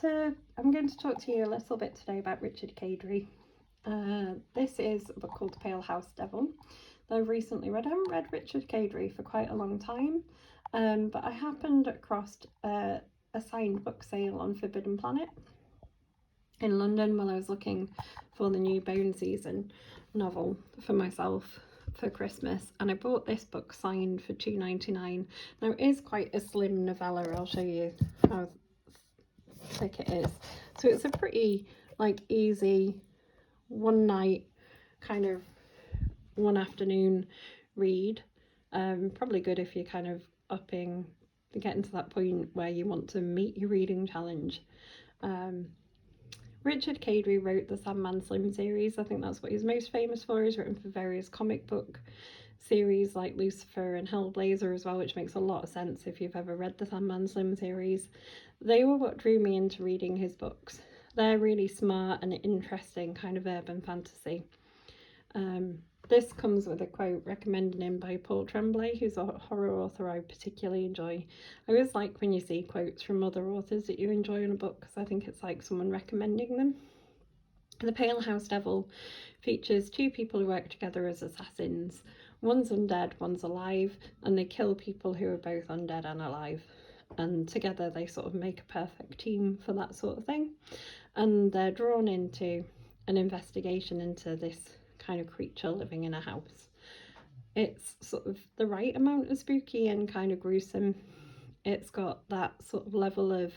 I'm going to talk to you a little bit today about Richard Kadrey. This is a book called The Pale House Devil that I've recently read. I haven't read Richard Kadrey for quite a long time, but I happened across a signed book sale on Forbidden Planet in London while I was looking for the new Bone Season novel for myself for Christmas, and I bought this book signed for £2.99. Now it is quite a slim novella. I'll show you how thick it is. So it's a pretty easy one night kind of one afternoon read. Probably good if you're kind of getting to that point where you want to meet your reading challenge. Richard Kadrey wrote the Sandman Slim series. I think that's what he's most famous for. He's written for various comic book series like Lucifer and Hellblazer as well, which makes a lot of sense if you've ever read the Sandman Slim series. They were what drew me into reading his books. They're really smart and interesting kind of urban fantasy. This comes with a quote recommended him by Paul Tremblay, who's a horror author I particularly enjoy. I always like when you see quotes from other authors that you enjoy in a book, because I think it's like someone recommending them. The Pale House Devil features two people who work together as assassins. One's undead, one's alive, and they kill people who are both undead and alive. And together they sort of make a perfect team for that sort of thing. And they're drawn into an investigation into this kind of creature living in a house. It's sort of the right amount of spooky and kind of gruesome. It's got that sort of level of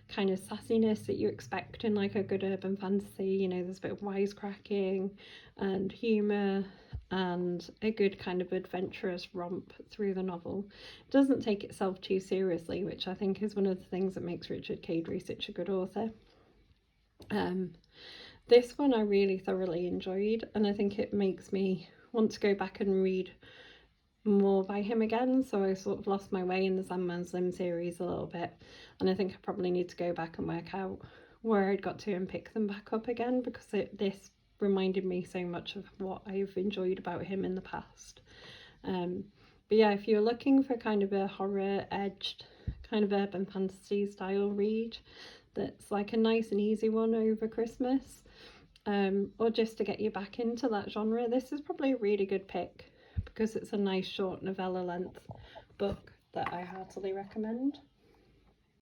kind of sassiness that you expect in like a good urban fantasy. You know, there's a bit of wisecracking and humour and a good kind of adventurous romp through the novel. It doesn't take itself too seriously, which I think is one of the things that makes Richard Kadrey such a good author. This one I really thoroughly enjoyed, and I think it makes me want to go back and read more by him again. So I sort of lost my way in the Sandman Slim series a little bit, and I think I probably need to go back and work out where I'd got to and pick them back up again, because this reminded me so much of what I've enjoyed about him in the past. But yeah, if you're looking for kind of a horror edged kind of urban fantasy style read that's like a nice and easy one over Christmas, or just to get you back into that genre, this is probably a really good pick, because it's a nice short novella length book that I heartily recommend.